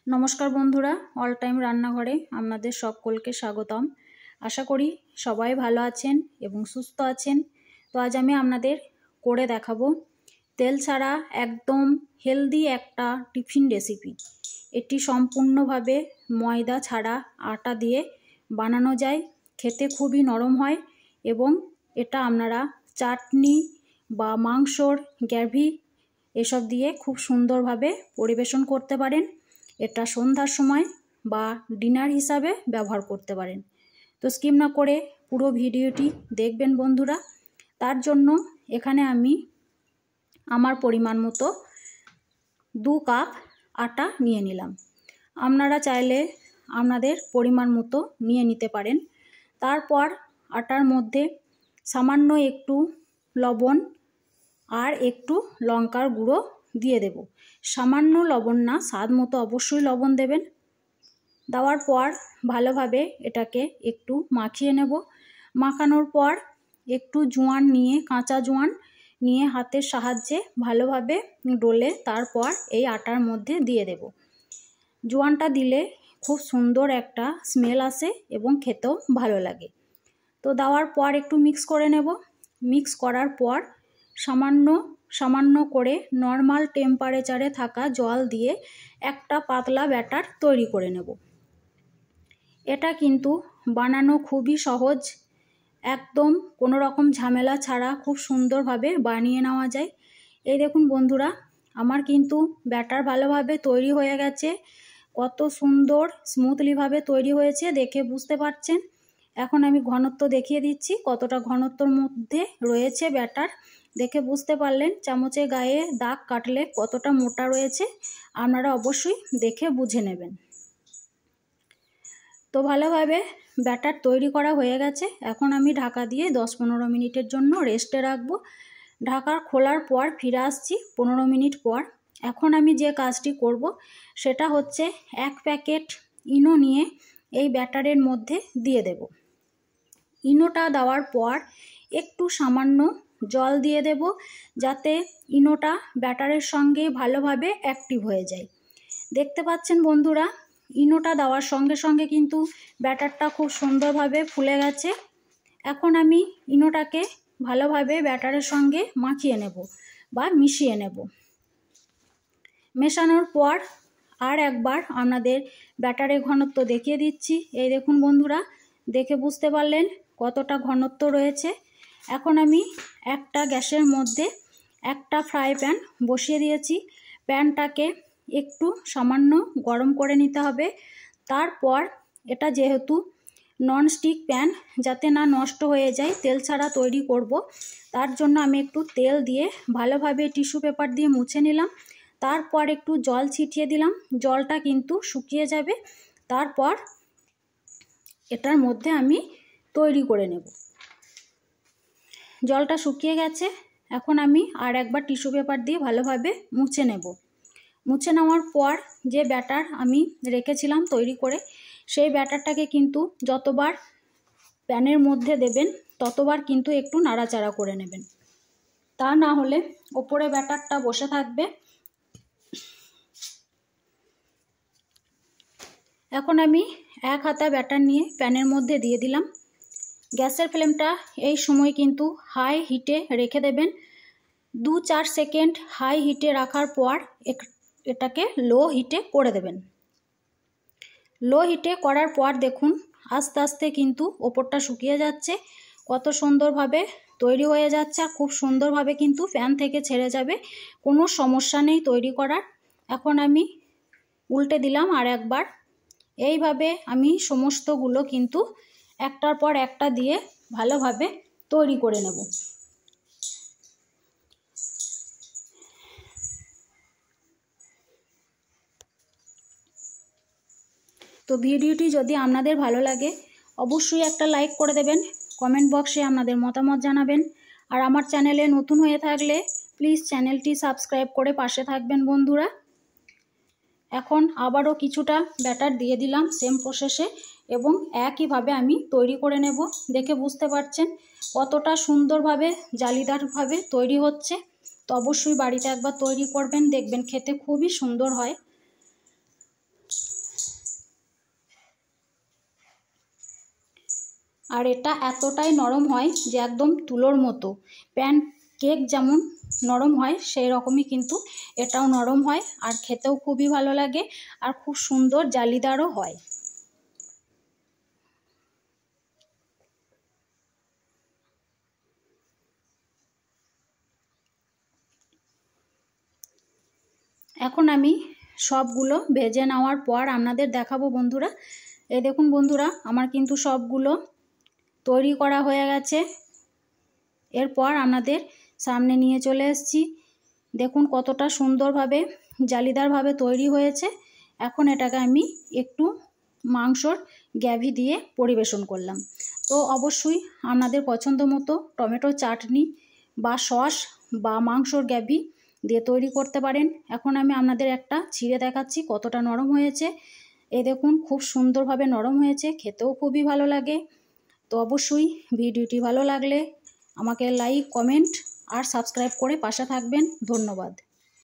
নমস্কার বন্ধুরা, all time রান্নাঘরে আপনাদের সকলকে স্বাগতম। আশা করি সবাই ভালো আছেন এবং সুস্থ আছেন। তো আজ আমি আপনাদের করে দেখাবো তেল ছাড়া একদম হেলদি একটা টিফিন রেসিপি। এটি সম্পূর্ণভাবে ময়দা ছাড়া আটা দিয়ে বানানো যায়, খেতে খুবই নরম হয় এবং এটা আপনারা চাটনি বা মাংসর গ্রেভি এসব দিয়ে খুব সুন্দরভাবে পরিবেশন করতে পারেন। এটা সন্ধ্যার সময় বা ডিনার হিসাবে ব্যবহার করতে পারেন। তো স্কিপ না করে পুরো ভিডিওটি দেখবেন বন্ধুরা। তার জন্য এখানে আমি আমার পরিমাণ মতো 2 কাপ আটা নিয়ে নিলাম। আপনারা চাইলে আপনাদের পরিমাণ মতো নিয়ে নিতে পারেন। তারপর আটার মধ্যে সামান্য একটু লবণ আর একটু লঙ্কার গুঁড়ো দিয়ে দেব। সামান্য লবণ না, স্বাদ মতো অবশ্যই লবণ দেবেন। দেওয়ার পর ভালোভাবে এটাকে একটু মাখিয়ে নেব। মাখানোর পর একটু জোয়ান নিয়ে, কাঁচা জোয়ান নিয়ে হাতের সাহায্যে ভালোভাবে ডলে তারপর এই আটার মধ্যে দিয়ে দেব। জোয়ানটা দিলে খুব সুন্দর একটা স্মেল আসে এবং খেতেও ভালো লাগে। তো দেওয়ার পর একটু মিক্স করে নেব। মিক্স করার পর সামান্য করে নর্মাল টেম্পারেচারে থাকা জল দিয়ে একটা পাতলা ব্যাটার তৈরি করে নেব। এটা কিন্তু বানানো খুবই সহজ, একদম কোনো রকম ঝামেলা ছাড়া খুব সুন্দরভাবে বানিয়ে নেওয়া যায়। এই দেখুন বন্ধুরা, আমার কিন্তু ব্যাটার ভালোভাবে তৈরি হয়ে গেছে। কত সুন্দর স্মুথলিভাবে তৈরি হয়েছে দেখে বুঝতে পারছেন। এখন আমি ঘনত্ব দেখিয়ে দিচ্ছি, কতটা ঘনত্বর মধ্যে রয়েছে ব্যাটার দেখে বুঝতে পারলেন। চামচের গায়ে দাগ কাটলে কতটা মোটা রয়েছে আপনারা অবশ্যই দেখে বুঝে নেবেন। তো ভালোভাবে ব্যাটার তৈরি করা হয়ে গেছে। এখন আমি ঢাকা দিয়ে 10-15 মিনিটের জন্য রেস্টে রাখবো। ঢাকা খোলার পর ফিরে আসছি 15 মিনিট পর। এখন আমি যে কাজটি করব সেটা হচ্ছে 1 প্যাকেট ইনো নিয়ে এই ব্যাটারের মধ্যে দিয়ে দেব। ইনোটা দেওয়ার পর একটু সামান্য জল দিয়ে দেব, যাতে ইনোটা ব্যাটারের সঙ্গে ভালোভাবে অ্যাক্টিভ হয়ে যায়। দেখতে পাচ্ছেন বন্ধুরা, ইনোটা দেওয়ার সঙ্গে সঙ্গে কিন্তু ব্যাটারটা খুব সুন্দরভাবে ফুলে গেছে। এখন আমি ইনোটাকে ভালোভাবে ব্যাটারের সঙ্গে মাখিয়ে নেব বা মিশিয়ে নেব। মেশানোর পর আর একবার আপনাদের ব্যাটারের ঘনত্ব দেখিয়ে দিচ্ছি। এই দেখুন বন্ধুরা, দেখে বুঝতে পারলেন কতটা ঘনত্ব রয়েছে। এখন আমি একটা গ্যাসের মধ্যে একটা ফ্রাই প্যান বসিয়ে দিয়েছি। প্যানটাকে একটু সামান্য গরম করে নিতে হবে। তারপর এটা যেহেতু ননস্টিক প্যান, যাতে না নষ্ট হয়ে যায়, তেল ছাড়া তৈরি করব, তার জন্য আমি একটু তেল দিয়ে ভালোভাবে টিস্যু পেপার দিয়ে মুছে নিলাম। তারপর একটু জল ছিটিয়ে দিলাম। জলটা কিন্তু শুকিয়ে যাবে। তারপর এটার মধ্যে আমি তৈরি করে নেব। জলটা শুকিয়ে গেছে। এখন আমি আর একবার টিস্যু পেপার দিয়ে ভালোভাবে মুছে নেব। মুছে নেওয়ার পর যে ব্যাটার আমি রেখেছিলাম তৈরি করে, সেই ব্যাটারটাকে কিন্তু যতবার প্যানের মধ্যে দেবেন ততবার কিন্তু একটু নাড়াচাড়া করে নেবেন, তা না হলে ওপরে ব্যাটারটা বসে থাকবে। এখন আমি 1 হাতা ব্যাটার নিয়ে প্যানের মধ্যে দিয়ে দিলাম। গ্যাসের ফ্লেমটা এই সময় কিন্তু হাই হিটে রেখে দেবেন। 2-4 সেকেন্ড হাই হিটে রাখার পর এটাকে লো হিটে করে দেবেন। লো হিটে করার পর দেখুন আস্তে আস্তে কিন্তু ওপরটা শুকিয়ে যাচ্ছে, কত সুন্দরভাবে তৈরি হয়ে যাচ্ছে আর খুব সুন্দরভাবে কিন্তু প্যান থেকে ছেড়ে যাবে, কোনো সমস্যা নেই তৈরি করার। এখন আমি উল্টে দিলাম আর একবার। এইভাবে আমি সমস্তগুলো কিন্তু একটার পর একটা দিয়ে ভালোভাবে তৈরি করে নেব। তো ভিডিওটি যদি আপনাদের ভালো লাগে অবশ্যই একটা লাইক করে দেবেন, কমেন্ট বক্সে আপনাদের মতামত জানাবেন। আর আমার চ্যানেলে নতুন হয়ে থাকলে প্লিজ চ্যানেলটি সাবস্ক্রাইব করে পাশে থাকবেন বন্ধুরা। এখন আবারও কিছুটা ব্যাটার দিয়ে দিলাম সেম প্রসেসে এবং একইভাবে আমি তৈরি করে নেব। দেখে বুঝতে পারছেন কতটা সুন্দরভাবে জালিদারভাবে তৈরি হচ্ছে। তো অবশ্যই বাড়িতে একবার তৈরি করবেন, দেখবেন খেতে খুবই সুন্দর হয়। আর এটা এতটাই নরম হয় যে একদম তুলোর মতো। প্যান কেক যেমন নরম হয় সেই রকমই কিন্তু এটাও নরম হয়, আর খেতেও খুবই ভালো লাগে আর খুব সুন্দর জালিদারও হয়। এখন আমি সবগুলো ভেজে নেওয়ার পর আপনাদের দেখাবো বন্ধুরা। এই দেখুন বন্ধুরা, আমার কিন্তু সবগুলো তৈরি করা হয়ে গেছে। এরপর আপনাদের সামনে নিয়ে চলে এসেছি। দেখুন কতটা সুন্দরভাবে জালিদারভাবে তৈরি হয়েছে। এখন এটাকে আমি একটু মাংসর গ্রেভি দিয়ে পরিবেশন করলাম। তো অবশ্যই আপনাদের পছন্দ মতো টমেটো চাটনি বা সস বা মাংসর গ্রেভি দিয়ে তৈরি করতে পারেন। এখন আমি আপনাদের একটা ছিঁড়ে দেখাচ্ছি কতটা নরম হয়েছে। এই দেখুন খুব সুন্দরভাবে নরম হয়েছে, খেতেও খুবই ভালো লাগে। তো অবশ্যই ভিডিওটি ভালো লাগলে আমাকে লাইক, কমেন্ট আর সাবস্ক্রাইব করে পাশে থাকবেন। ধন্যবাদ।